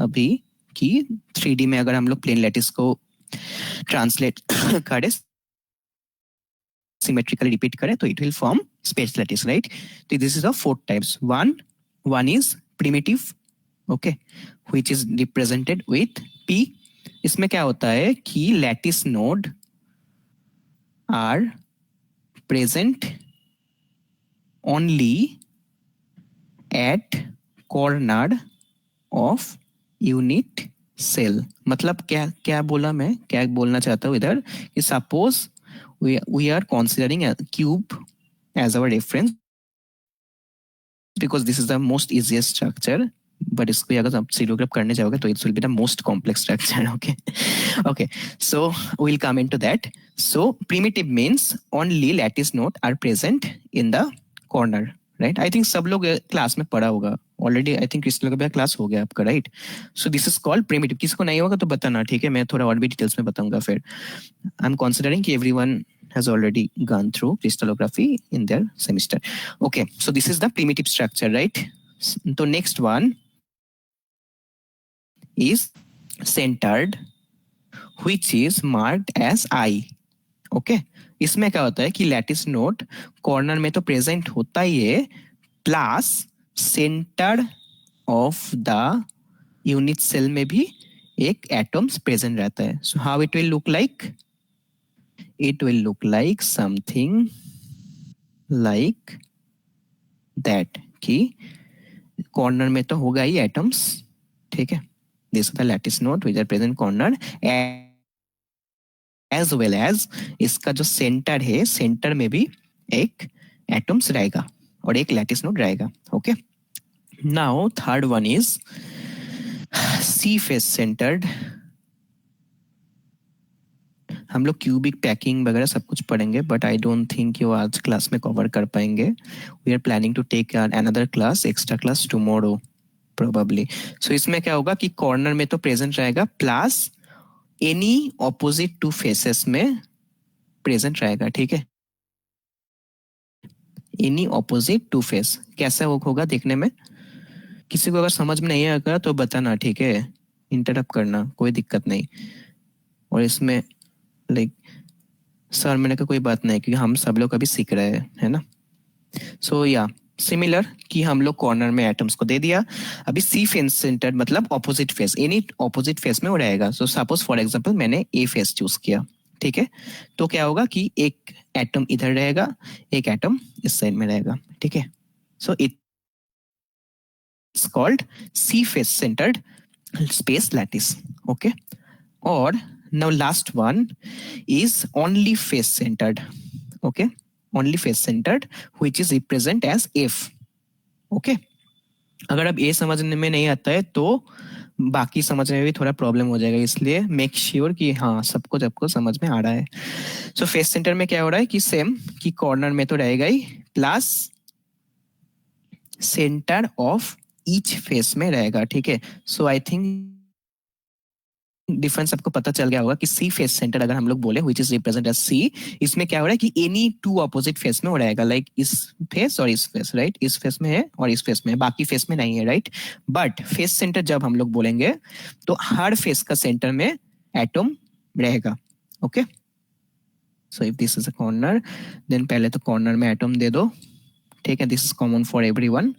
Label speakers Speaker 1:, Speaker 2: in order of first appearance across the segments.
Speaker 1: अभी कि 3D में अगर हम लोग प्लेन लैटिस को ट्रांसलेट करें, सिमेट्रिकली रिपीट करें, तो it will form space lattice, right? तो this is the 4 types. One is primitive, okay, which is represented with P. इसमें क्या होता है कि lattice node are present only at corner of unit cell. मतलब क्या क्या बोला मैं, क्या बोलना चाहता हूँ इधर कि suppose we are considering a cube as our reference because this is the most easiest structure, but इसको अगर आप seriograph करने जाओगे तो it will be the most complex structure. Okay, so we'll come into that. So primitive means only lattice node are present in the corner, right? I think सब लोग class में पढ़ा होगा ऑलरेडी. आई थिंक क्रिस्टल का class हो गया आपका, right? So this is called primitive. किसको नहीं होगा तो बताना, ठीक है? मैं थोड़ा और भी डिटेल्स में बताऊंगा फिर. आई एम कंसीडरिंग कि everyone has already gone through crystallography in their semester. Okay, so this is the primitive structure, right? So next one is centered, which is marked as I. Okay, इसमें क्या होता है कि lattice node corner में तो present होता ही है, plus centre of the unit cell में भी एक एटम्स प्रेजेंट रहता है. So how it will look like? It will look like something like that कि कॉर्नर में तो होगा ही एटम्स, ठीक है? This is the lattice node which are present corner as well as इसका जो सेंटर है, सेंटर में भी एक एटम्स रहेगा और एक लैटिस नोड रहेगा. Okay, now third one is C face centred. हम लोग क्यूबिक पैकिंग वगैरह सब कुछ पढ़ेंगे, बट आई डोंट थिंक ये आज क्लास में कवर कर पाएंगे. We are planning to take another class, extra class tomorrow probably. So इसमें क्या होगा कि कॉर्नर में तो प्रेजेंट रहेगा, plus any opposite two faces में प्रेजेंट रहेगा, ठीक है? एनी ऑपोजिट टू फेस कैसा होगा देखने में? किसी को अगर समझ में नहीं आएगा तो बताना, ठीक है? इंटरप्ट करना, कोई दिक्कत नहीं. और इसमें लाइक सर मैंने कहा कोई बात नहीं, क्योंकि हम सब लोग अभी सीख रहे हैं, है ना? सो या सिमिलर कि हम लोग कॉर्नर में एटम्स को दे दिया. अभी सी फेस सेंटर मतलब opposite face, any opposite face में वो रहेगा. सो सपोज फॉर एग्जांपल मैंने ए फेस चूज किया, ठीक है? तो क्या होगा कि एक एटम इधर रहेगा, एक एटम इस साइड में रहेगा, ठीक है? So it's called C face centred space lattice. Okay, और now last one is only face centered. Okay, only face centered which is represent as F. Okay, अगर अब A समझने में नहीं आता है तो बाकी समझने में भी थोड़ा प्रॉब्लम हो जाएगा, इसलिए मेक श्योर कि हाँ सबको समझ में आ रहा है. सो फेस सेंटर में क्या हो रहा है कि सेम कि कॉर्नर में तो रहेगा ही, plus centre of each face में रहेगा, ठीक है? सो आई थिंक डिफरेंस आपको पता चल गया होगा कि सी फेस सेंटर अगर हम लोग बोले व्हिच इज रिप्रेजेंट एज सी, इसमें क्या हो रहा है कि एनी टू ऑपोजिट फेस में हो रहेगा, लाइक इस फेस और इस फेस, राइट? इस फेस में है और इस फेस में है, बाकी फेस में नहीं है, राइट? बट फेस सेंटर जब हम लोग बोलेंगे तो हर फेस का सेंटर में एटम रहेगा. Okay, so if this is a corner then पहले तो कॉर्नर में एटम दे दो, ठीक है? This is common for everyone.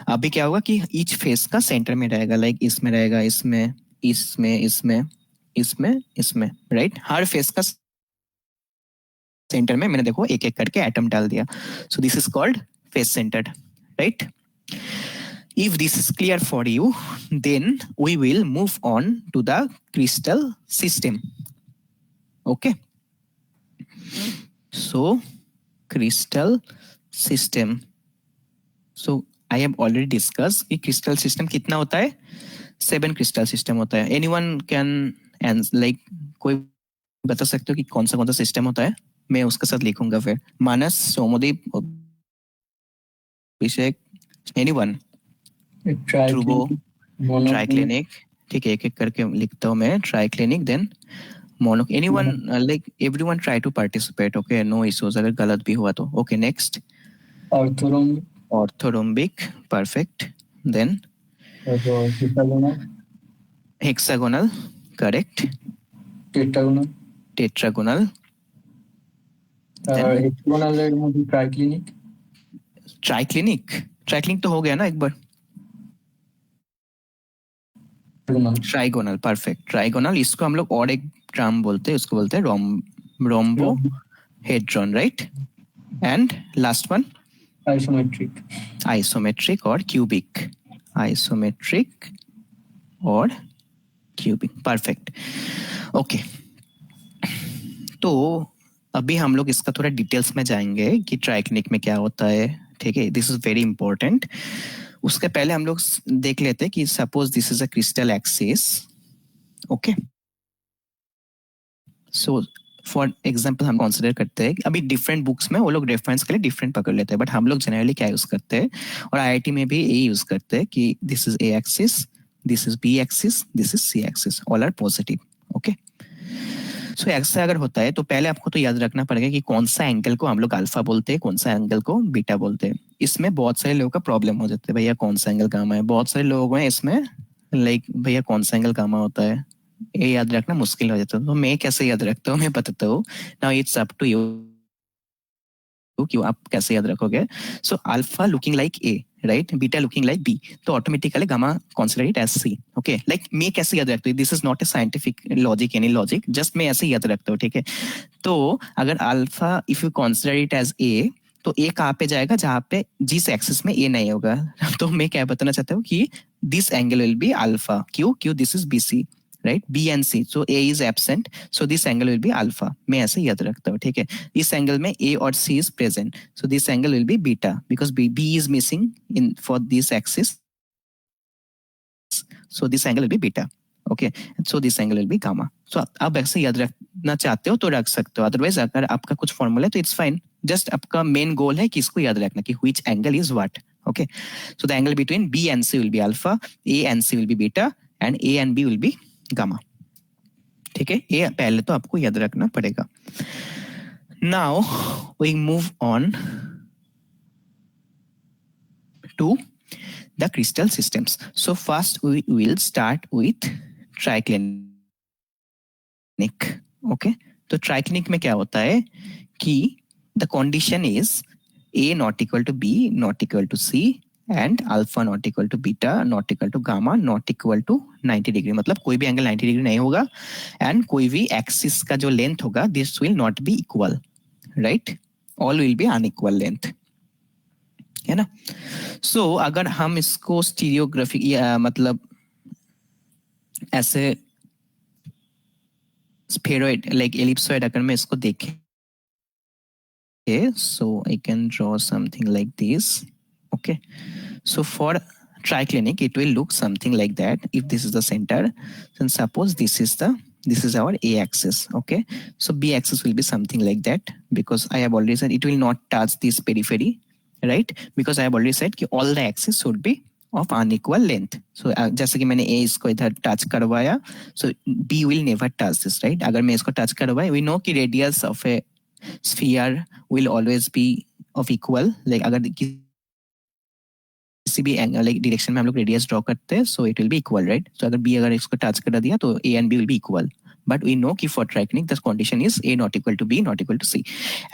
Speaker 1: अभी क्या होगा कि ईच फेस का सेंटर में रहेगा, लाइक इसमें रहेगा, इसमें, इसमें, इसमें, इसमें, इसमें, राइट? हर फेस का सेंटर में मैंने देखो एक एक करके एटम डाल दिया. सो this is called face centred, right? If this is clear for you, then we will move on to the crystal system. Okay, so crystal system. So I have already discussed कि crystal system कितना होता है? 7 crystal system होता है. Anyone can like कोई बता सकते हो कि कौन सा सिस्टम होता है? मैं उसके साथ लिखूंगा फिर. मानस, सोमदीप, अभिषेक, एनीवन? ट्रूबो, ट्राइक्लिनिक, ठीक है? एक एक करके लिखता हूँ मैं. Triclinic, then mono. Anyone, like everyone try to participate. Okay, no issues अगर गलत भी हुआ तो. Okay, next orthorhombic, perfect. Then hexagonal, correct.
Speaker 2: Tetragonal,
Speaker 1: tetragonal,
Speaker 2: হেক্সাগোনালের মধ্যে ট্রাইক্লিনিক,
Speaker 1: ट्राइक्लिनिक. ट्राइक्लिनिक तो हो गया ना एक बार. Trigonal, perfect. ट्राइगोनल, इसको हम लोग और एक टर्म बोलते हैं, उसको बोलते हैं rhombohedron, right. And last one
Speaker 2: isometric.
Speaker 1: Isometric और क्यूबिक. आइसोमेट्रिक और क्यूबिक, परफेक्ट. ओके, तो अभी हम लोग इसका थोड़ा डिटेल्स में जाएंगे कि ट्राइक्लिनिक में क्या होता है. ठीक है, दिस इज वेरी इंपॉर्टेंट. उसके पहले हम लोग देख लेते हैं कि suppose this is a crystal axis. Okay, so for example हम कंसिडर करते हैं, अभी डिफरेंट बुक्स में वो लोग रेफरेंस के लिए डिफरेंट पकड़ लेते हैं, बट हम लोग जनरली क्या यूज करते हैं और आईआईटी में भी यही यूज करते हैं कि this is A axis, this is B axis, this is C axis, all are positive. Okay, so ऐसा अगर होता है तो पहले आपको तो याद रखना पड़ेगा कि कौन सा एंगल को हम लोग अल्फा बोलते हैं, कौन सा एंगल को बीटा बोलते हैं. इसमें बहुत सारे लोगों का प्रॉब्लम हो जाता है, भैया कौन सा एंगल गामा है. बहुत सारे लोग हैं इसमें लाइक भैया कौन सा एंगल गामा होता है, ये याद रखना मुश्किल हो जाता है. तो मैं कैसे याद रखता हूँ मैं बताता हूँ. Now it's up to you कि आप कैसे याद रखोगे. So alpha looking like A, right, beta looking like B, तो automatically gamma consider it as C. Okay, like मैं कैसे याद रखता हूँ, this is not a scientific logic, any logic, just मैं ऐसे याद रखता हूँ. ठीक है, तो अगर alpha if you consider it as A, तो ए कहाँ पे जाएगा, जहां पे जिस एक्सिस में ए नहीं होगा. तो मैं क्या बताना चाहता हूँ कि this angle will be alpha. क्यों this is B C, right, B and C, so A is absent, so this angle will be alpha. मैं ऐसे याद रखता हूँ. ठीक है, इस एंगल में ए और C is present, so this angle will be beta because B is missing in for this axis, so this angle will be beta. Okay, so this angle will be gamma. So आप ऐसे याद रखना चाहते हो तो रख सकते हो, अदरवाइज अगर आपका कुछ फॉर्मूला है तो इट्स फाइन. जस्ट आपका मेन गोल है कि इसको याद रखना कि which angle is what. Okay, so the angle between B and C will be alpha, A and C will be beta, and A and B will be gamma. ठीक है, ये पहले तो आपको याद रखना पड़ेगा. Now we move on to the crystal systems. So first we will start with triclinic. Okay, तो ट्राइक्लिनिक में क्या होता है कि the condition is A not equal to B not equal to C and alpha not equal to beta not equal to gamma not equal to 90 degree. मतलब कोई भी angle 90 degree नहीं होगा एंड कोई भी एक्सिस का जो लेंथ होगा this will not be equal, right, all will be unequal length, है ना. सो अगर हम इसको स्टीरियोग्राफी मतलब ऐसे स्फेरॉइड लाइक एलिप्सॉइड अगर मैं इसको देखें, so I can draw something like this. Okay, so for triclinic it will look something like that. If this is the center, then suppose this is our a axis. Okay, so b axis will be something like that, because I have already said it will not touch this periphery, right, because I have already said कि all the axis should be of unequal length. So जैसे कि मैंने a इसको इधर touch करवाया, so b will never touch this, right. अगर मैं इसको टच करवाया, we know कि radius of a sphere will always be of equal, like अगर किसी भी एंगल लाइक डायरेक्शन में हम लोग रेडियस ड्रॉ करते हैं, so it will be equal, right. So अगर b अगर इसको टच कर दिया तो a and b will be equal, but we know कि for triclinic the condition is a not equal to b not equal to c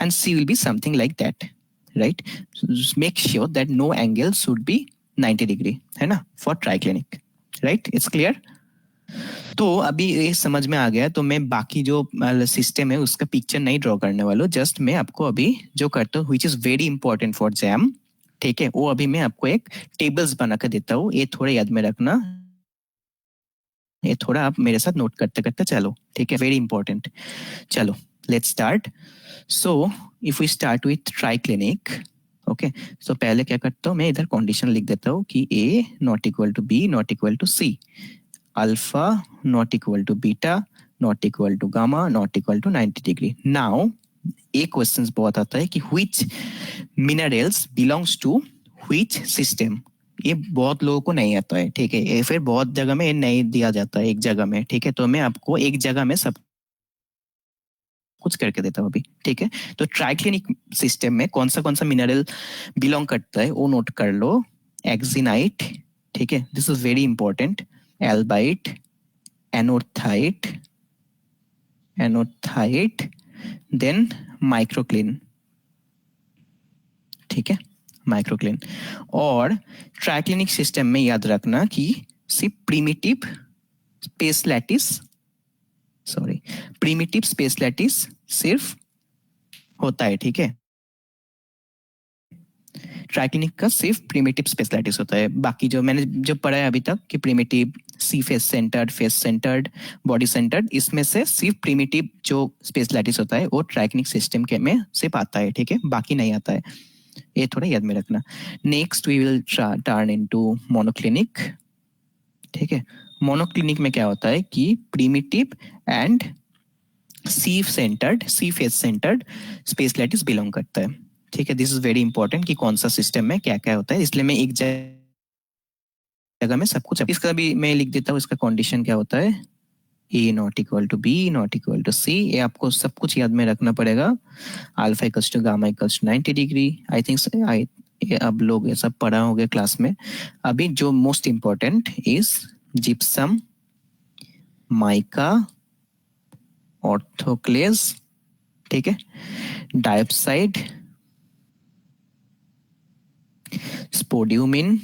Speaker 1: and c will be something like that, right. So make sure that no angle should be 90 degree, है ना, for triclinic, right. It's clear. तो अभी ये समझ में आ गया, तो मैं बाकी जो सिस्टम है उसका पिक्चर नहीं ड्रॉ करने वाला हूँ, जस्ट मैं आपको अभी जो करता हूँ which is very important for jam, ठीक है, वो अभी मैं आपको एक टेबल्स बना कर देता हूँ. ये थोड़ा याद में रखना, ये थोड़ा आप मेरे साथ नोट करते करते चलो, ठीक है, वेरी इंपॉर्टेंट. चलो let's start. So if we start with triclinic, okay, so पहले क्या करता हूँ मैं इधर कंडीशन लिख देता हूँ कि A not equal to B not equal to C, alpha not equal to beta not equal to gamma not equal to 90 degree. Now एक क्वेश्चन बहुत आता है कि which minerals belongs to which system. ये बहुत लोगों को नहीं आता है, ठीक है, ये फिर बहुत जगह में ये नहीं दिया जाता है एक जगह में, ठीक है, तो मैं आपको एक जगह में सब कुछ करके देता हूँ अभी, ठीक है. तो ट्राइक्लिनिक सिस्टम में कौन सा मिनरल बिलोंग करता है वो नोट कर लो. एक्जिनाइट, ठीक है, this is very important. Albite, anorthite then microcline, ठीक है, माइक्रोक्लीन। और ट्राइक्लिनिक सिस्टम में याद रखना कि सिर्फ प्रीमिटिव स्पेस लैटिस सिर्फ होता है, ठीक है। ट्राइक्लिनिक का सिर्फ प्रीमिटिव स्पेस लैटिस होता है। बाकी जो मैंने जो पढ़ा है अभी तक कि प्रीमिटिव, सी फेस सेंटर्ड, बॉडी सेंटर्ड, इसमें से सिर्फ प्रीमिटिव जो स्पेस लैटिस होता है वो ट्राइक्लिनिक सिस्टम के में सिर्फ आता है, ठीक है, बाकी नहीं आता है। ये थोड़ा याद में रखना। Next we will turn into monoclinic, ठीक है। मोनोक्लिनिक में क्या होता है कि primitive and C face centred space lattice belong करता है, ठीक है। दिस इज वेरी इंपॉर्टेंट कि कौन सा सिस्टम में क्या क्या होता है, इसलिए मैं एक जगह में सब कुछ, इसका भी मैं लिख देता हूँ। इसका कंडीशन क्या होता है, A not equal to B not equal to C, ये आपको सब कुछ याद में रखना पड़ेगा। Alpha equals to gamma equals to 90 degree, I think अब लोग ये सब पढ़ा होंगे क्लास में। अभी जो most important is gypsum, mica, orthoclase, ठीक है, diopside, spodumene.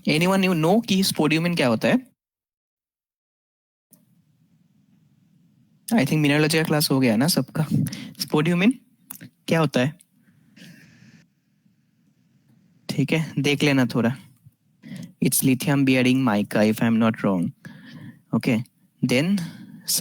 Speaker 1: Anyone you know कि स्पोडियमिन क्या होता है? आई थिंक मिनरोलॉजी का क्लास हो गया ना सबका। स्पोडियमिन क्या होता है, ठीक है, देख लेना थोड़ा। It's lithium bearing mica if I am not wrong, okay. Then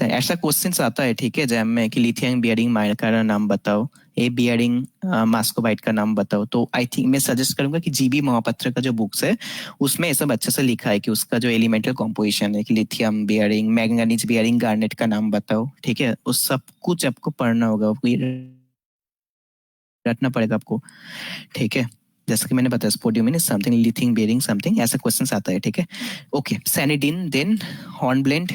Speaker 1: ऐसा क्वेश्चन आता है, ठीक है, जैम में कि लिथियम बियरिंग माइका का नाम बताओ, ए बियरिंग मास्कोबाइट का नाम बताओ। तो आई थिंक मैं सजेस्ट करूंगा कि जीबी महापात्र का जो बुक्स है उसमें ये सब अच्छे से लिखा है कि उसका जो एलिमेंटल कॉम्पोजिशन है कि lithium bearing, manganese bearing, garnet का नाम बताओ, ठीक है। उस सब कुछ आपको पढ़ना होगा, रटना पड़ेगा आपको, ठीक है। जैसे कि मैंने बताया spodumene is something, lithium bearing something, ऐसा क्वेश्चंस आता है, ठीक है, ओके। सैनिडिन, देन हॉर्नब्लेंड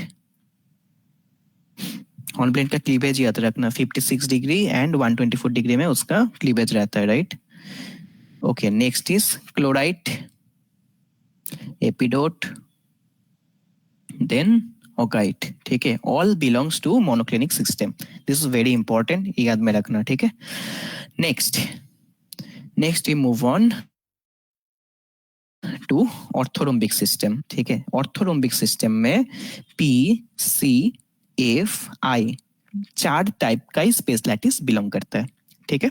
Speaker 1: का क्लीवेज याद रखना, 56 डिग्री एंड 124 डिग्री में उसका क्लीवेज रहता है, right, okay. Next is chlorite, epidote, then augite, ठीक है, all belongs to monoclinic system. This is very important, याद में रखना, ठीक है। Next we move on to orthorhombic system, ठीक है। ऑर्थोरोम्बिक सिस्टम में P, C, F, I 4 type का स्पेस लैटिस बिलोंग करता है, ठीक है।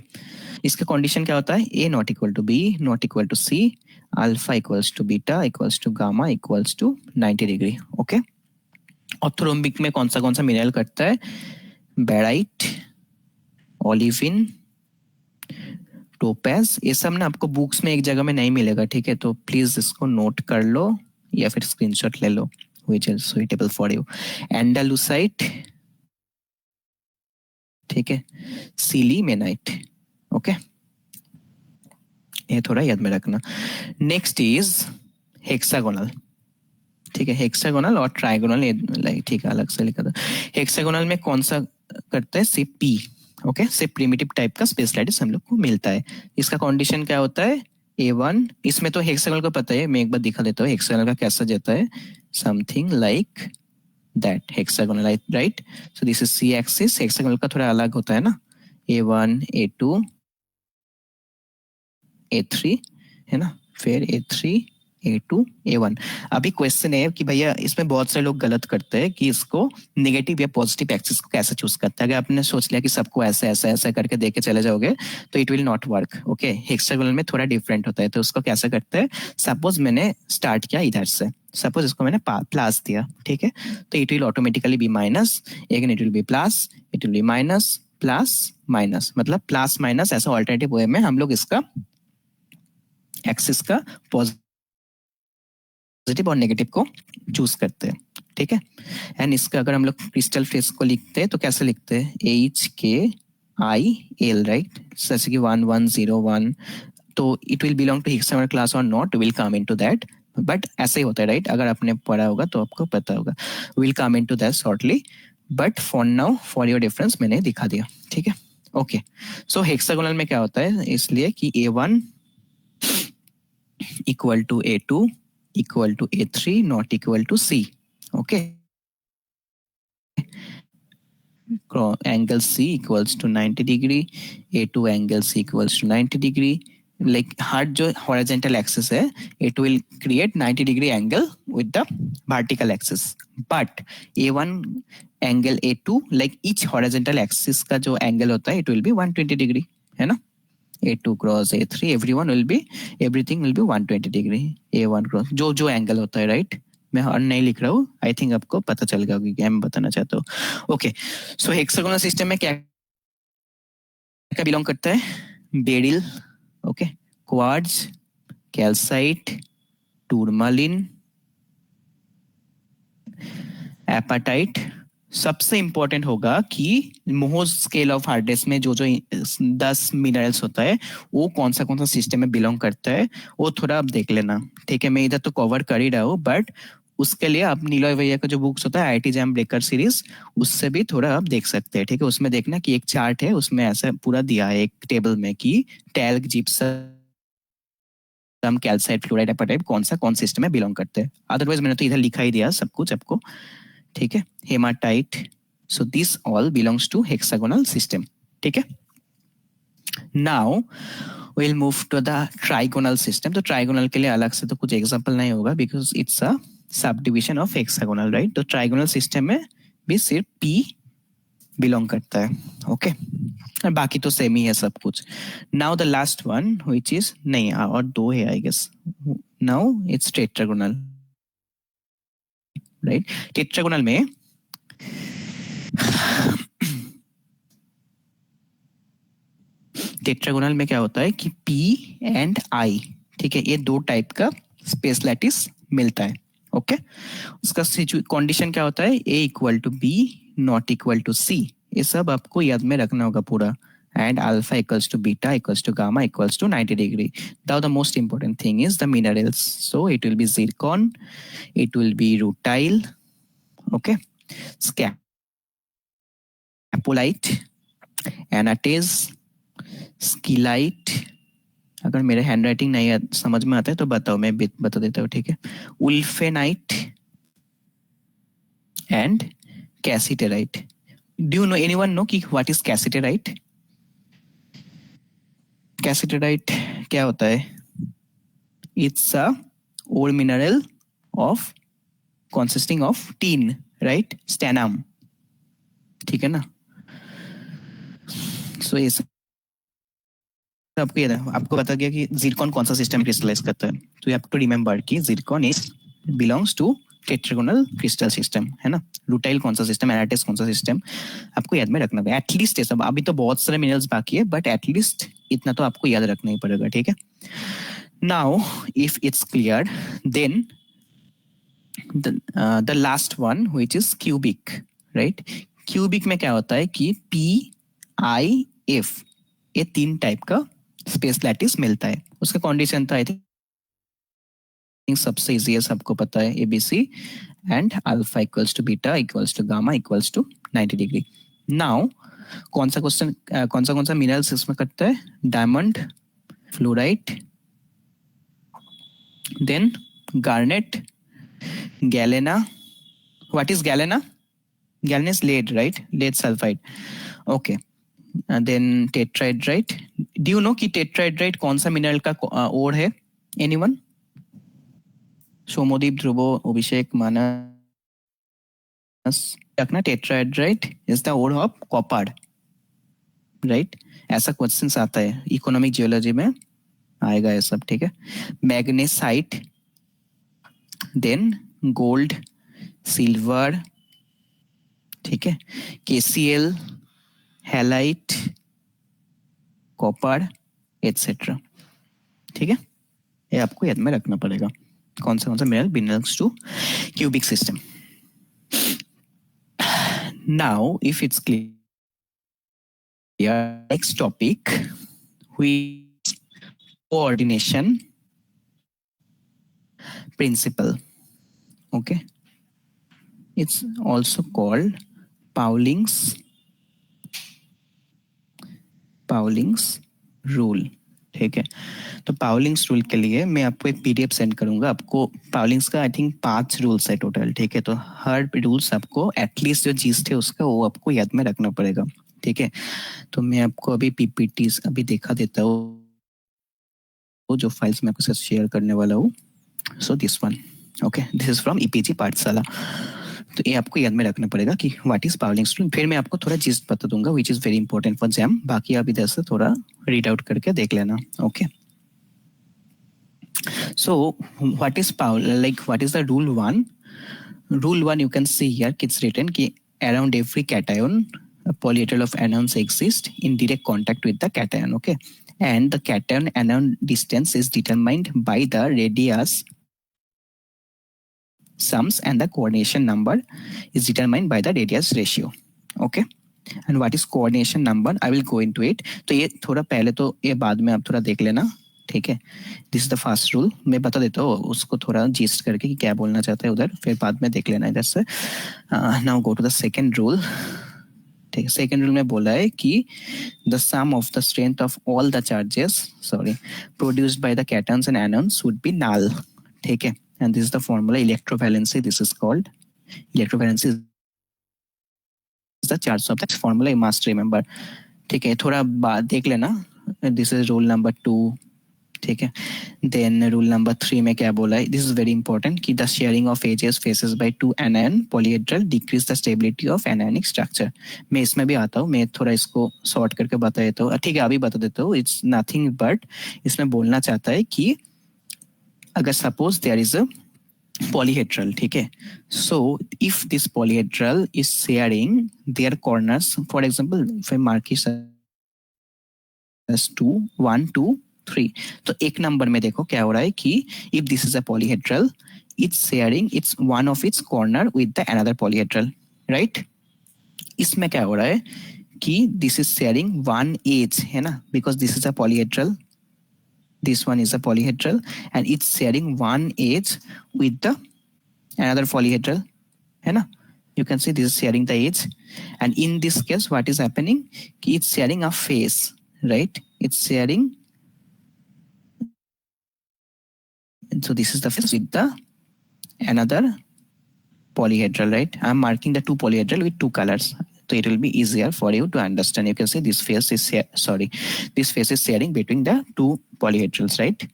Speaker 1: इसका कंडीशन क्या होता है, A not equal to B not equal to C, alpha equals to beta equals to gamma equals to 90 degree, okay. Orthorhombic में कौन सा मिनरल करता है, बेराइट, ओलिविन, टोपेज। ये सब ना आपको बुक्स में एक जगह में नहीं मिलेगा, ठीक है, तो प्लीज इसको नोट कर लो या फिर स्क्रीनशॉट ले लो, which is suitable for you. एंडालुसाइट, ठीक है, सिलीमेनाइट, ओके, ये थोड़ा याद में रखना। नेक्स्ट इज हेक्सागोनल, ठीक है, हेक्सागोनल और ट्राइगोनल, ठीक है, अलग से लिखा था। हेक्सागोनल में कौन सा करता है, सिर्फ पी, ओके, सिर्फ प्रिमिटिव टाइप का स्पेस लैटिस हम लोग को मिलता है। इसका कंडीशन क्या होता है, A1, इसमें तो हेक्सागोनल को पता है, मैं एक बार दिखा देता हूँ हेक्सागोनल का कैसा जाता है, something like that hexagonal, right. So this is C axis, hexagonal का थोड़ा अलग होता है ना, A1, A2, A3, है ना, फिर A3, A2, A1। अभी क्वेश्चन है कि भैया इसमें बहुत सारे लोग गलत करते हैं कि इसको नेगेटिव या पॉजिटिव एक्सिस को कैसे चूज करते हैं। अगर आपने सोच लिया कि सबको ऐसे ऐसा ऐसा करके देके चले जाओगे तो it will not work, okay. Hexagonal में थोड़ा डिफरेंट होता है, तो उसको कैसे करते हैं, सपोज मैंने स्टार्ट किया इधर से, सपोज इसको मैंने प्लस दिया, ठीक है, तो it will automatically be minus, again it will be plus, it will be minus plus minus, मतलब प्लस माइनस, ऐसा ऑल्टरनेटिव वे में हम लोग इसका एक्सिस का पॉजिटिव और नेगेटिव को चूज करते हैं, ठीक है। एंड इसका अगर हम लोग क्रिस्टल फेस को लिखते हैं तो कैसे लिखते हैं, HKIL, राइट, जैसे कि 1101, तो it will belong to hexagonal class और not, will come into that, but ऐसे ही होता है, राइट। अगर आपने पढ़ा होगा तो आपको पता होगा, will come into that shortly, but for now for your difference मैंने दिखा दिया, ठीक है, ओके। सो हेक्सागोनल में क्या होता है, इसलिए कि A1 equal to A2 equal to A3 not equal to C, Okay, angle C equals to 90 degree, A2 angle C equals to 90 degree. Like हर जो horizontal axis है, it will create 90 degree angle with the vertical axis. But A1 angle A2, like each horizontal axis का जो angle होता है, it will be 120 degree, है ना? A2 cross A3, everything will be 120 degree. A1 cross जो angle होता है, right? मैं और नहीं लिख रहा हूँ, आई थिंक आपको पता चल गया कि मैं बताना चाहता हूँ. ओके, सो हेक्सागोनल सिस्टम में क्या क्या बिलोंग करता है? Beryl, okay, quartz, calcite, tourmaline, apatite. सबसे इंपॉर्टेंट होगा कि मोहर्स स्केल ऑफ हार्डनेस में जो जो 10 मिनरल्स होता है वो कौन सा सिस्टम में बिलोंग करता है, वो थोड़ा आप देख लेना. ठीक है, मैं इधर तो कवर कर ही रहा हूँ, बट उसके लिए आप नीलॉय भैया का जो बुक्स होता है आईआईटी जैम ब्रेकर सीरीज, उससे भी थोड़ा आप देख सकते हैं. ठीक है, उसमें देखना कि एक चार्ट है, उसमें ऐसा पूरा दिया है एक टेबल में कि टैल्क, जिप्सम, कैल्साइट, फ्लोराइड, एपाटाइट कौन सिस्टम में बिलोंग करते हैं. अदरवाइज मैंने तो इधर लिखा ही दिया सब कुछ आपको. ठीक है, hematite. So this all belongs to hexagonal system. ठीक है, now we'll move to the trigonal system. तो ट्राइगोनल के लिए अलग से तो कुछ एग्जांपल नहीं होगा because it's a sub division of hexagonal, right? तो ट्राइगोनल सिस्टम में भी सिर्फ P बिलोंग करता है. ओके, और बाकी तो सेम ही है सब कुछ. Now the last one which is, नहीं और दो है I guess. Now it's tetragonal, right? Tetragonal में टेट्रागोनल में क्या होता है कि P एंड I, ठीक है, ये दो टाइप का स्पेस लैटिस मिलता है. ओके, उसका कंडीशन क्या होता है? A equal to B not equal to C. ये सब आपको याद में रखना होगा पूरा. And alpha equals to beta equals to gamma equals to 90 degree. Now the most important thing is the minerals. So it will be zircon, it will be rutile, okay, scapolite, anatase, स्कीलाइट. अगर मेरे hand writing नहीं समझ में आता है तो बताओ, मैं बता देता हूँ. ठीक है, wulfenite and cassiterite. Do you know, anyone know कि व्हाट इज कैसिटेराइट? कैसिटेराइट क्या होता है? It's a ore mineral of consisting of tin, right? Stannum. ठीक है ना? सो ये आपको याद है, आपको बता गया कि जिरकॉन कौन सा सिस्टम क्रिस्टलाइज करता है. तो यू हैव टू रिमेंबर कि zircon is belongs to tetragonal crystal system, है ना? रूटाइल कौन सा सिस्टम, एनाटेस कौन सा सिस्टम, आपको याद में रखना है. एटलीस्ट ये सब, अभी तो बहुत सारे मिनरल्स बाकी है, बट एटलीस्ट इतना तो आपको याद रखना ही पड़ेगा. ठीक है, now if it's clear then the last one which is cubic, right? Cubic में क्या होता है कि PIF, ये तीन टाइप का स्पेस लैटिस मिलता है. उसका कंडीशन था आई थिंक सबसे इजी है, सबको पता है, ABC and alpha equals to beta equals to gamma equals to 90 degree. Now कौन सा मिनरल्स इसमें करता है? Diamond, fluorite, then garnet, galena. What is galena? Galena is lead, right? Lead sulphide. Okay, then tetrahedrite. Do you know कि tetrahedrite कौन सा mineral का ore है? एनीवन? सोमोदीप, ध्रुवो, अभिषेक, मानस. रखना, tetrahedrite is the ore of copper, right? ऐसा questions आता है economic geology में, आएगा ये सब. ठीक है, मैग्नेसाइट, देन गोल्ड, सिल्वर, ठीक है, KCl, हैलाइट, कॉपर एटसेट्रा. ठीक है, ये आपको याद में रखना पड़ेगा कौन सा mineral belongs to cubic system. Now if it's clear, next topic which coordination principle. Okay, it's also called Pauling's rule. ठीक है। तो पाउलिंग्स रूल के लिए मैं आपको एक पीडीएफ सेंड करूंगा। आपको पाउलिंग्स का आई थिंक 5 रूल्स है टोटल, ठीक है। तो हर रूल्स आपको एटलीस्ट जो जीस्ट है उसका वो आपको याद में रखना पड़ेगा, ठीक है। तो मैं आपको अभी पीपीटीज अभी दिखा देता हूँ, वो जो फाइल्स मैं आपके साथ शेयर करने वाला हूँ। सो this one, okay, this is from e-PG पाठशाला। तो ये आपको याद में रखना पड़ेगा कि व्हाट इज पाउलिंग्स रूल। फिर मैं आपको थोड़ा जीस्ट बता दूंगा which is very important for jam. बाकी आप इधर से थोड़ा रीड आउट करके देख लेना, okay. So what is what is the rule one? Rule one, you can see here it's written ki around every cation a polyhedral of anions exist in direct contact with the cation, okay, and the cation anion distance is determined by the radius sums and the coordination number is determined by the radius ratio, okay. And what is coordination number? I will go into it. तो ये थोड़ा पहले तो ये बाद में आप थोड़ा देख लेना, ठीक है। This is the first rule, मैं बता देता हूँ उसको थोड़ा जीस्ट करके कि क्या बोलना चाहता है उधर, फिर बाद में देख लेना इधर से। Now go to the second rule, ठीक है। सेकंड रूल में बोला है कि the sum of the strength of all the charges produced by the cations and anions would be null, ठीक है। And this is the formula electrovalency, this is called electrovalency is the charge of that formula, you must remember, ठीक है। थोड़ा देख लेना, this is rule number 2, ठीक है। Then rule number 3 में क्या बोला है, दिस इज वेरी इंपॉर्टेंट कि the sharing of edges faces by 2 anion polyhedral decrease the stability of anionic structure. मैं इसमें भी आता हूँ, मैं थोड़ा इसको सॉर्ट करके बता देता हूँ, ठीक है, अभी बता देता हूँ। इट्स नथिंग बट इसमें बोलना चाहता है कि अगर suppose there is a polyhedral, ठीक है। so if this polyhedral is sharing their corners, for example if I mark it as 2 1 2 3, तो एक नंबर में देखो क्या हो रहा है कि if this is a polyhedral it's sharing its one of its corner with the another polyhedral, right। इसमें क्या हो रहा है कि this is sharing one edge, है ना, because this is a polyhedral, this one is a polyhedral and it's sharing one edge with the another polyhedral, है ना। You can see this is sharing the edge, and in this case what is happening, it's sharing a face, right, it's sharing, so this is the face with the another polyhedral, right. I am marking the two polyhedral with two colors, so it will be easier for you to understand. You can see this face is this face is sharing between the two polyhedrals, right।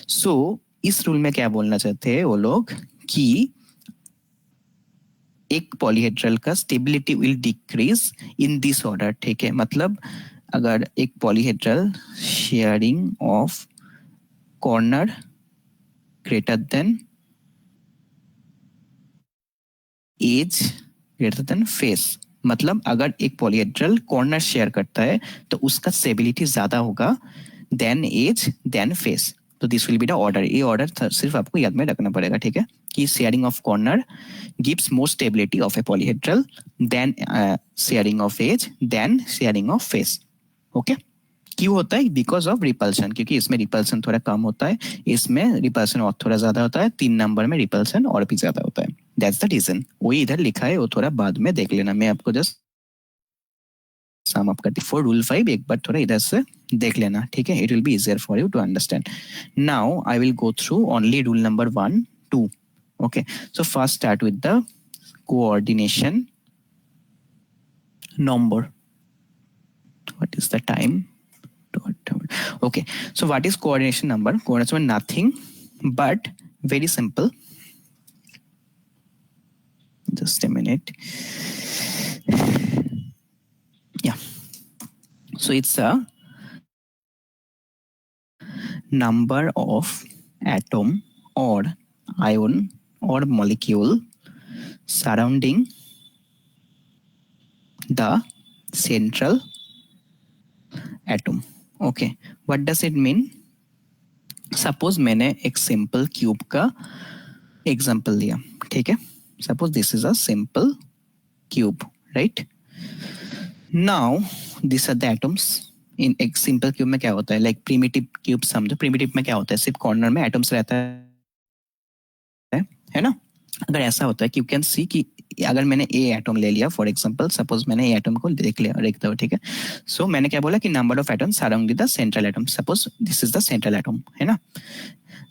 Speaker 1: so इस rule में क्या बोलना चाहते हैं वो लोग कि एक पॉलीहेड्रल का stability will decrease in this order, ठीक है। मतलब अगर एक polyhedral sharing of corner greater than edge greater than face, मतलब अगर एक पॉलीहेड्रल कॉर्नर शेयर करता है तो उसका स्टेबिलिटी ज्यादा होगा देन एज देन फेस। तो this will be the order, ये ऑर्डर सिर्फ आपको याद में रखना पड़ेगा, ठीक है, कि sharing of corner gives more stability of a polyhedral than sharing of edge than sharing of face, okay। क्यों होता है, बिकॉज ऑफ रिपल्सन, क्योंकि इसमें रिपल्सन थोड़ा कम होता है, इसमें रिपल्सन और थोड़ा ज्यादा होता है, 3 नंबर में रिपल्सन और भी ज्यादा होता है, दैट्स द रीजन। वही इधर लिखा है, वो थोड़ा बाद में देख लेना, मैं आपको जस्ट सम अप करती फॉर रूल 5 एक बार थोड़ा इधर से देख लेना, ठीक है, it will be easier for you to understand. Now I will go through only rule number 1 2, okay। so first start with the coordination number. What is the time? Okay, so what is coordination number? Coordination nothing but very simple, just a minute, yeah, so it's a number of atom or ion or molecule surrounding the central atom, okay। what does it mean? Suppose मैंने एक simple cube का example लिया, ठीक है, suppose this is a simple cube, right. Now this are the atoms in एक simple cube में क्या होता है, लाइक प्रिमिटिव क्यूब समझो, प्रिमिटिव में क्या होता है, सिर्फ कॉर्नर में एटम्स रहता है ना। अगर ऐसा होता है कि यू कैन सी कि अगर मैंने ए एटम ले लिया, फॉर एग्जांपल सपोज मैंने ए एटम को देख लिया, ठीक है। सो मैंने क्या बोला कि number of atoms surrounding the central atom, suppose this is the central atom, है ना।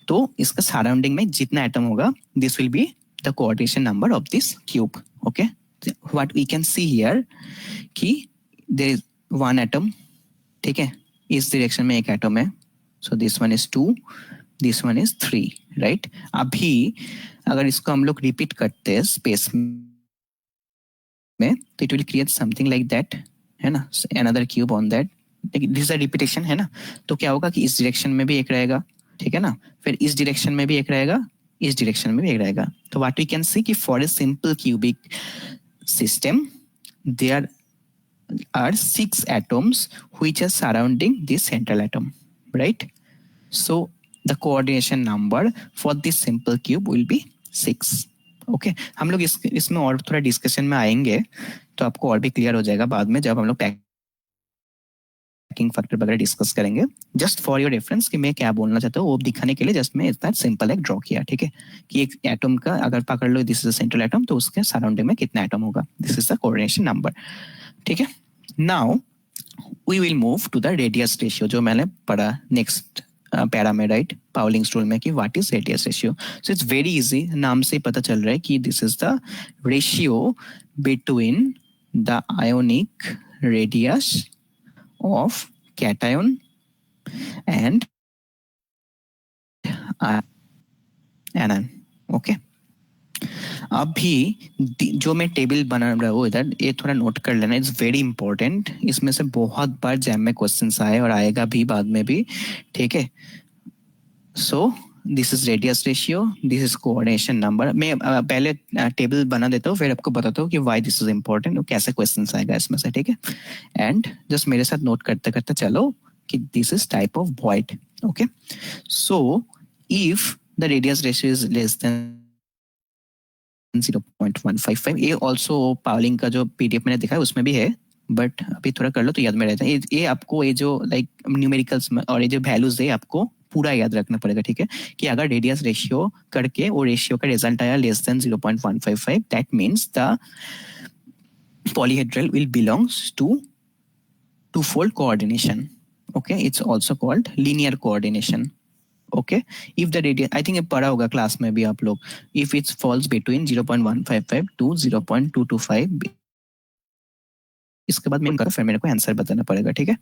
Speaker 1: तो इसका सराउंडिंग में जितना एटम होगा, this will be the coordination number of this cube. Okay, what we can see here कि देयर इज वन एटम, ठीक है, इस डायरेक्शन में एक एटम है, so this one is 2, this one is 3, right. अभी अगर इसको हम लोग रिपीट करते हैं स्पेस में, तो it will create something like that, है ना, another cube on that, this is a repetition, है ना। तो क्या होगा कि इस डायरेक्शन में भी एक रहेगा, ठीक है ना, फिर इस डायरेक्शन में भी एक रहेगा, इस डायरेक्शन में भी एक रहेगा। तो व्हाट वी कैन सी कि for a simple cubic system there are 6 atoms which are surrounding the central atom, right? So the coordination number for this simple cube will be 6. Okay, हम लोग इसमें और थोड़ा डिस्कशन में आएंगे, तो आपको और भी क्लियर हो जाएगा बाद में जब हम लोग पैकिंग फैक्टर वगैरह डिस्कस करेंगे। जस्ट फॉर योर रेफरेंस कि मैं क्या बोलना चाहता हूँ वो दिखाने के लिए जस्ट मैं इतना सिंपल एक ड्रॉ किया, ठीक है, कि एक एटम का अगर पकड़ लो दिस इज सेंट्रल एटम, तो उसके सराउंडिंग में कितना एटम होगा, this is the coordination number, ठीक है। Now we will move to the radius ratio, जो मैंने पढ़ा नेक्स्ट पैरा में, राइट, पाउलिंग्स रूल में, कि what is radius ratio. So it's very easy, नाम से पता चल रहा है कि this is the ratio between the ionic radius of cation and anion. Okay, अभी जो मैं टेबल बना रहा हूँ इधर, ये थोड़ा नोट कर लेना, इट्स वेरी इंपॉर्टेंट, इसमें से बहुत बार जैम में क्वेश्चंस आए और आएगा भी बाद में भी, ठीक है। So this is radius ratio, this is coordination number. मैं पहले टेबल बना देता हूँ, फिर आपको बताता हूँ कि व्हाई दिस इज इंपॉर्टेंट और कैसे क्वेश्चंस आएगा इसमें से, ठीक है। एंड जस्ट मेरे साथ नोट करते करते चलो कि this is type of void. Okay, so if the radius ratio is less than 0.155, ये ऑल्सो पाउलिंग का जो पीडीएफ मैंने देखा है उसमें भी है, बट अभी थोड़ा कर लो तो याद में रहता है। ये आपको ये जो लाइक न्यूमेरिकल्स में और ये जो वैल्यूज है आपको पूरा याद रखना पड़ेगा, ठीक है, कि अगर रेडियस रेशियो करके वो रेशियो का रिजल्ट आया less than 0.155, that means the polyhedral will belongs to twofold coordination. Okay, it's also called linear coordination. Okay, if the radius, I think ये पढ़ा होगा क्लास में भी आप लोग, if it falls between 0.155 to 0.225, इसके बाद मैं फिर मेरे को आंसर बताना पड़ेगा, ठीक है।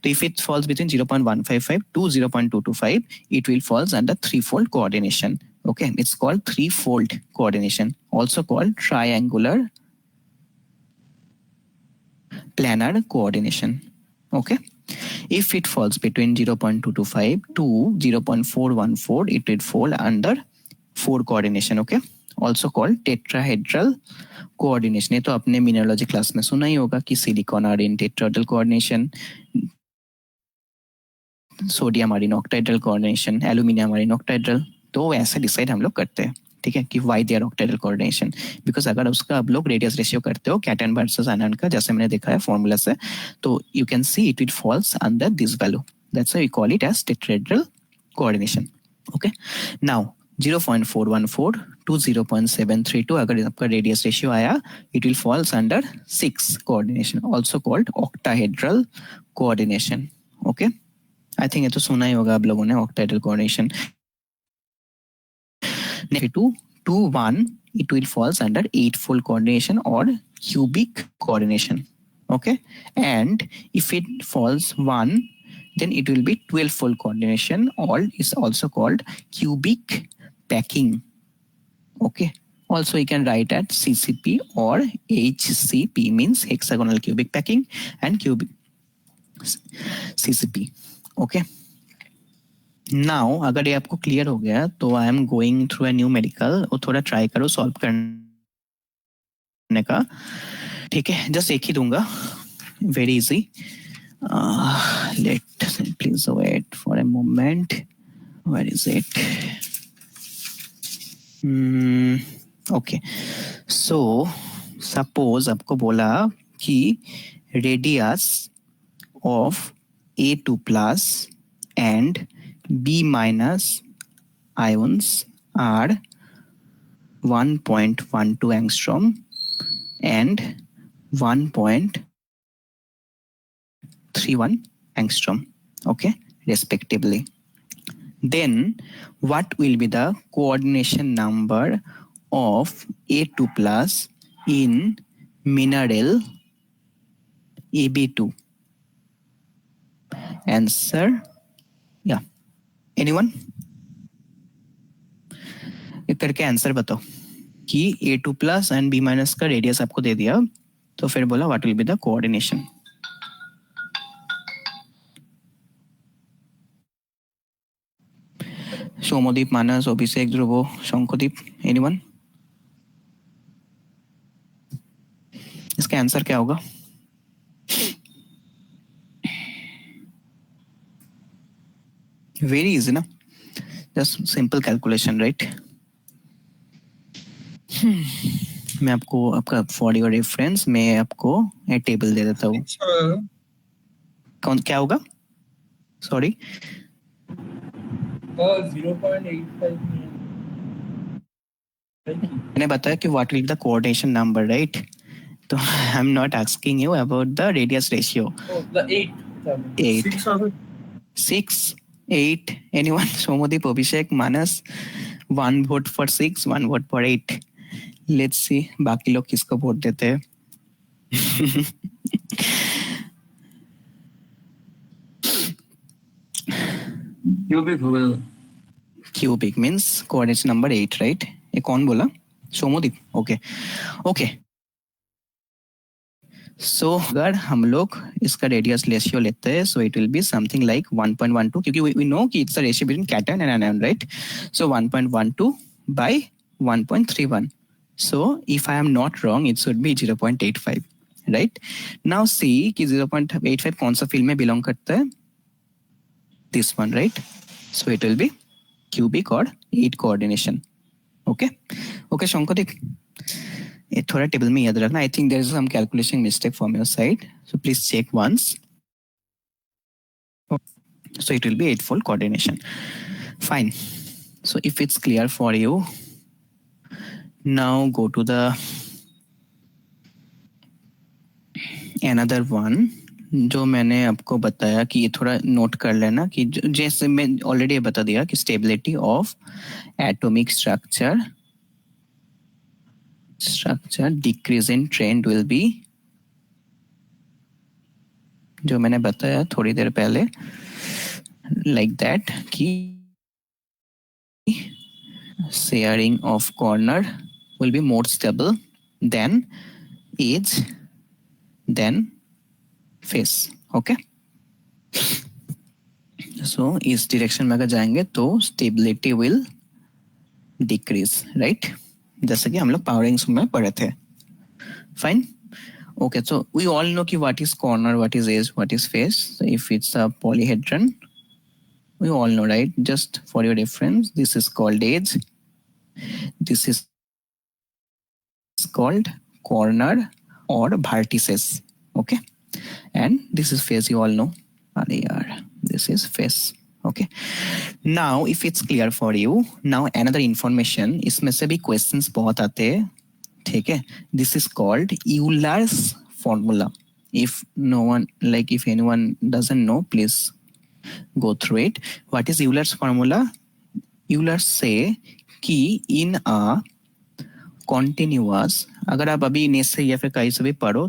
Speaker 1: तो if it falls between 0.155 to 0.225, it will falls under threefold coordination. Okay, it's called threefold coordination, also called triangular planar coordination. Okay, if it falls between 0.225 to 0.414, it will fall under four coordination. Okay, also called tetrahedral coordination. ये तो अपने mineralogy class में सुना ही होगा कि silicon iron tetrahedral coordination, sodium iron octahedral coordination, aluminium iron octahedral. तो ऐसे डिसाइड हम लोग करते हैं, ठीक है, कि why they are octahedral coordination, because अगर उसका आप लोग रेडियस रेशियो करते हो कैटन वर्सेस आयन का, जैसे मैंने देखा है फॉर्मूला से, तो you can see it will falls under this value, that's why we call it as tetrahedral coordination. Okay, now 0.414 to 0.732 अगर आपका रेडियस रेशियो आया, it will falls under 6 coordination, also called octahedral coordination. Okay, I think ये तो सुना ही होगा आप लोगों ने, octahedral coordination. 2 1, it will falls under eightfold coordination or cubic coordination. Okay, and if it falls 1, then it will be 12-fold coordination, or is also called cubic packing. Okay, also you can write at CCP or HCP, means hexagonal cubic packing, and cubic CCP. Okay, now अगर ये आपको clear हो गया तो I am going through a new medical, और थोड़ा try करो solve करने का, ठीक है। जस्ट एक ही दूंगा, very easy, let please wait for a moment, where is it. Okay, so suppose आपको बोला कि radius of A2 plus and B minus ions are 1.12 angstrom and 1.31 angstrom, okay, respectively. Then what will be the coordination number of A2 plus in mineral AB2? Answer, yeah, anyone? एक करके answer बताओ कि A2 plus and B minus का radius आपको दे दिया, तो फिर बोला what will be the coordination. Somdeep, Manas, Abhishek, Dhruv, Shankhadeep, anyone? इसका आंसर क्या होगा? वेरी इजी ना, जस्ट सिंपल कैलकुलेशन, राइट? मैं आपको आपका फॉर योर रेफरेंस मैं आपको एक टेबल दे देता हूँ. कौन क्या होगा? सॉरी,
Speaker 2: 0.85
Speaker 1: मैंने बताया कि what will the coordination number, right? तो I am not asking you about the radius ratio.
Speaker 2: the 8
Speaker 1: 6, 8, anyone? Somadeep, Abhishek, Manas, 1 vote for 6, 1 vote for 8. Let's see बाकी लोग किसको वोट देते हैं.
Speaker 2: cubic होगा.
Speaker 1: Cubic means coordinate number 8, right? ये कौन बोला? सोमदीप. Okay, okay. So अगर हम लोग इसका रेडियस रेशियो लेते हैं, so it will be something like 1.12, क्योंकि we know कि it's the ratio between cation and anion, right? So 1.12 by 1.31. So if I am not wrong, it should be 0.85, right? Now see कि 0.85 कौन सा field में belong करता है? This one, right? So it will be cubic or 8 coordination. Okay, okay, शंखदीप, ये थोड़ा table में याद रखना. I think there is some calculation mistake from your side, so please check once. So it will be 8-fold coordination. Fine. So if it's clear for you, now go to the another one जो मैंने आपको बताया कि ये थोड़ा note कर लेना कि जैसे मैं ऑलरेडी बता दिया कि stability of atomic structure decrease in trend will be, जो मैंने बताया थोड़ी देर पहले, like that कि sharing of corner will be more stable than edge than face. Okay, so इस direction में अगर जाएंगे तो stability will decrease, right? जैसे कि हम लोग पावरिंग में पढ़े थे. Fine. Okay, so we all know कि what is corner, what is edge, what is face. So if it's a polyhedron, we all know, right? Just for your reference, this is called edge, this is called corner or vertices. Okay, and this is face, you all know. This is face. Okay, now if it's clear for you, now another information, इसमें से भी questions बहुत आते हैं, ठीक है? This is called Euler's formula. If no one, like if anyone doesn't know, please go through it. What is Euler's formula? Euler say कि in a continuous, अगर आप अभी नेस से या फिर कहीं से भी पढ़ो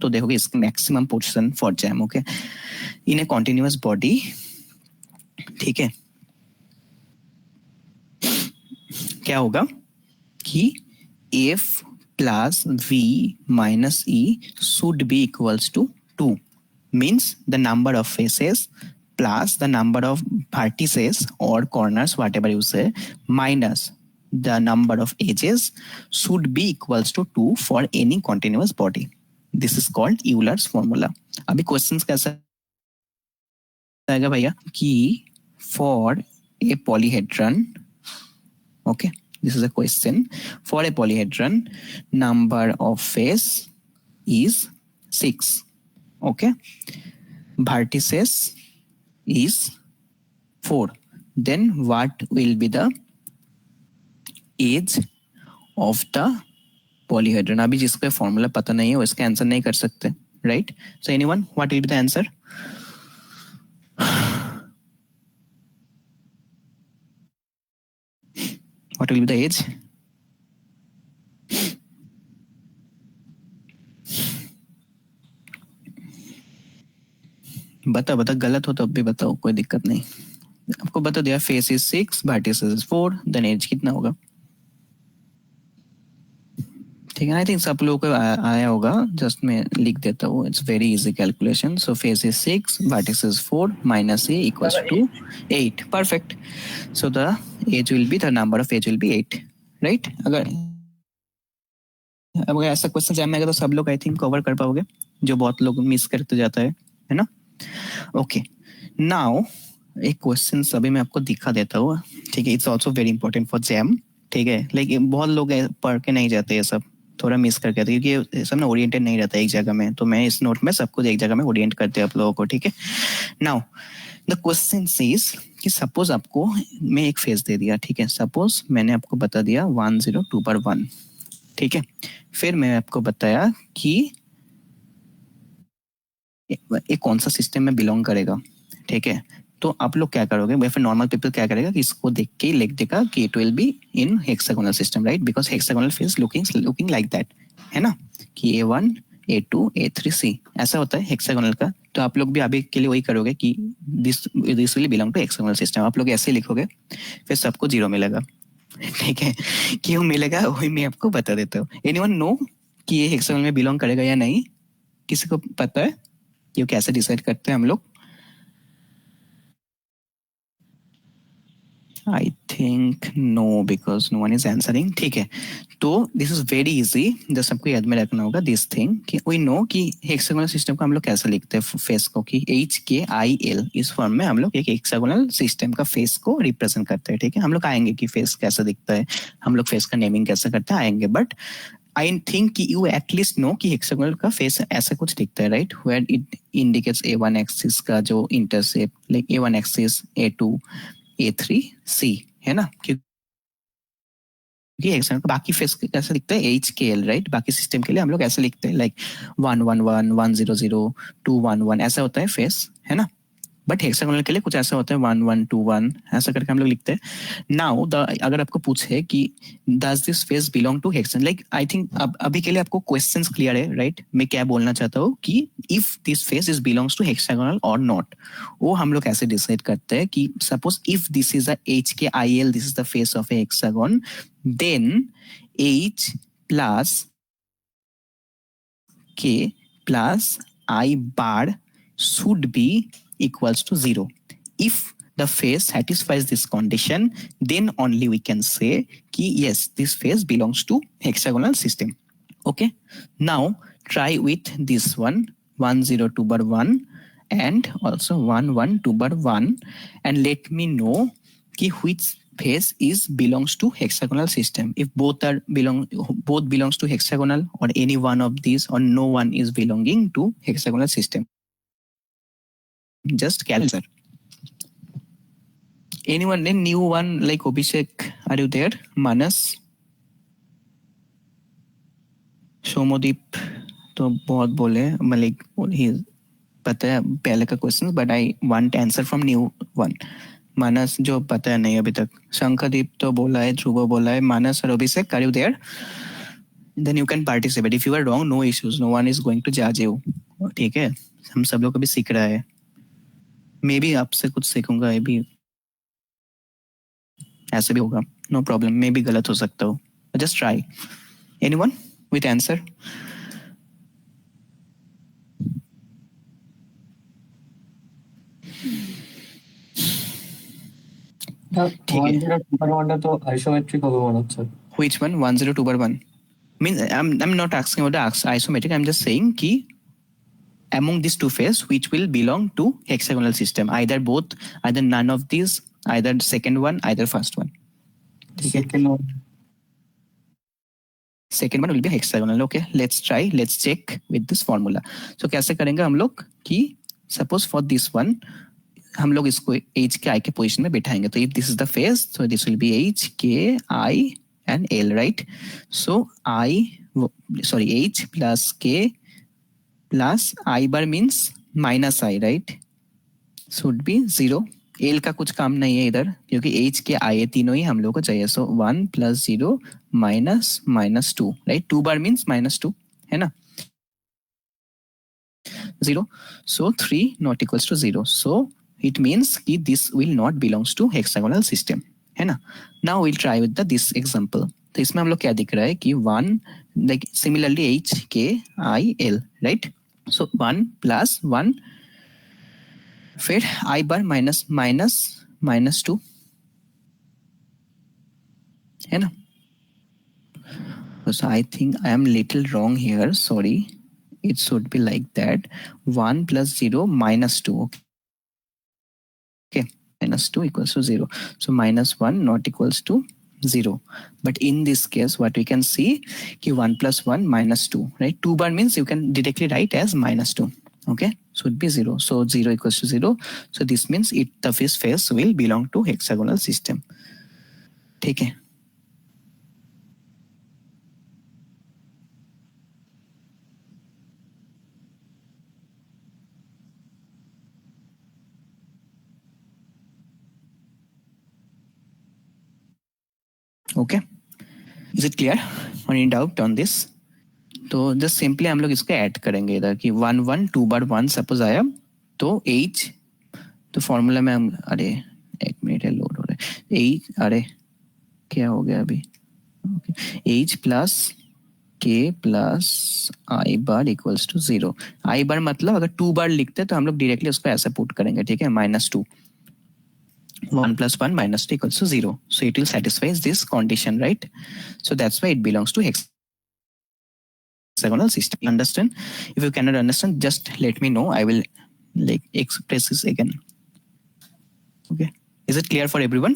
Speaker 1: तो देखोगे इसका maximum position for jam. Okay, in A continuous body, ठीक है, क्या होगा कि F plus V minus E should be equals to 2, means the number of faces plus the number of vertices or corners, whatever you say, minus the number of edges should be equals to 2 for any continuous body. This is called Euler's formula. अभी questions कैसा आएगा भैया कि for a polyhedron, okay, this is a question, for a polyhedron number of face is 6, okay, vertices is 4, then what will be the edge of the polyhedron. अभी जिसको formula पता नहीं है वो इसका आंसर नहीं कर सकते, right? So anyone, what will be the answer? What will be the edge? बता बता, गलत हो तो अब भी बताओ, कोई दिक्कत नहीं। आपको बता दिया face is 6, vertices is 4, then edge कितना होगा? ठीक है, आई थिंक सब लोगों को आया होगा, जस्ट मैं लिख देता हूँ, it's very easy calculation. So face is 6, vertices is 4, minus a equals to 8, perfect. So the edge will be, the number of edge will be 8, right? अगर ऐसा क्वेश्चन एग्जाम में आएगा तो सब लोग आई थिंक कवर कर पाओगे, जो बहुत लोग मिस करते जाता है ना? ओके, नाउ एक क्वेश्चन अभी मैं आपको दिखा देता हूँ, ठीक है? It's also very important for jam, ठीक है? लाइक बहुत लोग पढ़ के नहीं जाते, ये सब थोड़ा मिस करके आते, क्योंकि ये सब ना ओरिएंटेड नहीं रहता एक जगह में, तो मैं इस नोट में सब कुछ एक जगह में ओरिएंट करते हैं आप लोगों को, ठीक है? नाउ द क्वेश्चन सेज कि सपोज आपको मैं एक फेज दे दिया, ठीक है? सपोज मैंने आपको बता दिया 102/1, ठीक है? फिर मैं आपको बताया कि ये कौन सा सिस्टम में बिलोंग करेगा, ठीक है? तो आप लोग क्या करोगे, या फिर नॉर्मल पीपल क्या करेगा कि इसको देख के लिख देगा कि it will be in hexagonal system, right? Because hexagonal phase looking like that, है ना? कि A1 A2 A3 C ऐसा होता है हेक्सागोनल का। तो आप लोग भी अभी के लिए वही करोगे कि this will belong to hexagonal system, आप लोग ऐसे लिखोगे, फिर सबको 0 मिलेगा, ठीक है? क्यों मिलेगा वही मैं आपको बता देता हूँ। एनीवन नो कि ये हेक्सागोनल में बिलोंग करेगा या नहीं? किसी को पता है कि कैसे डिसाइड करते हैं हम लोग? I think no, because no one is answering, ठीक है? तो this is very easy, just आपको याद में रखना होगा दिस थिंग कि वी नो कि हेक्सागोनल सिस्टम को हम लोग कैसे लिखते हैं फेस को, कि HKIL इस फॉर्म में हम लोग एक हेक्सागोनल सिस्टम का फेस को रिप्रेजेंट करते हैं, ठीक है? हम लोग आएंगे कि फेस कैसे दिखता है, हम लोग फेस का नेमिंग कैसे करते हैं, आएंगे। बट आई थिंक कि यू एटलीस्ट नो कि हेक्सागोनल का फेस ऐसा कुछ दिखता है, right? Where it indicates A1 axis का जो intercept, like A1 axis A2 A3 C, है ना? क्योंकि हेक्सागोनल का बाकी फेस कैसे दिखता है HKL, राइट? बाकी सिस्टम के लिए हम लोग ऐसे लिखते हैं, लाइक 111 100 211 ऐसा होता है फेस, है ना? बट हेक्सागोनल के लिए कुछ ऐसा होता है 1121 ऐसा करके हम लोग लिखते हैं। नाउ अगर आपको पूछे कि does this face belong to hexagonal, like I think अभी के लिए आपको क्वेश्चंस क्लियर है, राइट? मैं क्या बोलना चाहता हूँ कि if this face is belongs to hexagonal और नॉट, वो हम लोग ऐसे डिसाइड करते हैं कि suppose if this is a HKIL, this is the face of a hexagon, then H plus K plus I bar should be equals to 0. If the face satisfies this condition, then only we can say कि yes, this face belongs to hexagonal system. Okay. Now try with this one 102/1 and also 112/1 and let me know कि which face is belongs to hexagonal system. If both belongs to hexagonal, or any one of these, or no one is belonging to hexagonal system. Just calculate. Anyone a new one like Abhishek? Are you there? Manas, Shomodeep तो बहुत बोले, like he पता है पहले का question, but I want answer from new one. Manas जो पता है नहीं अभी तक, शंखदीप तो बोला है, ध्रुव बोला है, मानस और Abhishek, are you there? Then you can participate. If you are wrong, no issues, no one is going to जज यू, ठीक है? हम सब लोग अभी सीख रहा है, मे बी आपसे कुछ सीखूंगा, ये भी ऐसे भी होगा, नो प्रॉब्लम, मे बी गलत हो सकता हो, just try. Anyone with answer? ठीक है,
Speaker 2: 102/1 तो आइसोमेट्रिक হবে মনে হচ্ছে।
Speaker 1: which one 102/1 means? I'm not asking about the isometric, I'm just saying कि among these two phases which will belong to hexagonal system, either both, either none of these, either second one, either first one, ठीक है? second one will be hexagonal. Okay, let's try, let's check with this formula. So कैसे करेंगे हम लोग कि suppose for this one हम लोग इसको H के I के पोजीशन में बैठाएंगे, तो if this is the phase, so this will be H K I and L, right? So H plus K plus I bar means minus I, right? Should be 0. L का कुछ काम नहीं है इधर क्योंकि H के I ये तीनों ही हम लोग को चाहिए. So 1 plus 0 minus 2, right? 2 bar means minus 2, है ना? 0. So 3 not equals to 0. So it means कि this will not belongs to hexagonal system, है ना? Now we'll try with this example. तो इसमें हम लोग क्या दिख रहा है कि 1 like similarly H K I L, right? So 1 plus 1 फिर I bar minus 2, है ना? So I think I am little wrong here, sorry. It should be like that. 1 plus 0 minus 2. Okay. Minus 2 equals to 0. So minus 1 not equals to 0. But in this case, what we can see, ki 1 plus 1 minus 2, right? 2 bar means you can directly write as minus 2. Okay. So it be 0. So 0 equals to 0. So this means the face will belong to hexagonal system. ठीक है. Okay, is it clear? Any doubt on this? तो just simply हम लोग इसको add करेंगे इधर कि 1 1 2 बार 1 suppose आया तो H, तो फॉर्मूला में हम, अरे एक मिनट है, लोड हो रहा है. H, अरे क्या हो गया अभी? H plus K plus I bar equals to 0. I bar मतलब अगर 2 बार लिखते तो हम लोग डायरेक्टली उसको ऐसे पुट करेंगे, ठीक है? -2. 1 plus 1 minus 2 equals to 0. So it will satisfy this condition, right? So that's why it belongs to hexagonal system. Understand? If you cannot understand, just let me know. I will like express this again. Okay. Is it clear for everyone?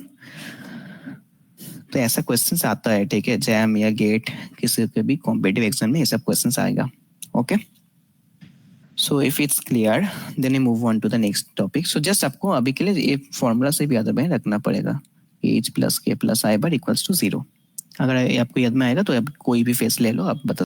Speaker 1: तो ऐसा questions आता है, ठीक है? Jam या gate किसी के भी कॉम्पिटिटिव एग्जाम में ये सब क्वेश्चंस आएगा. Okay. So if it's clear, then we move on to the next topic. So just आपको अभी के लिए ये फॉर्मूला से भी याद रखना पड़ेगा. H plus K plus I bar equals to 0. अगर आपको याद में आएगा तो आप कोई भी फेस ले लो, आप बता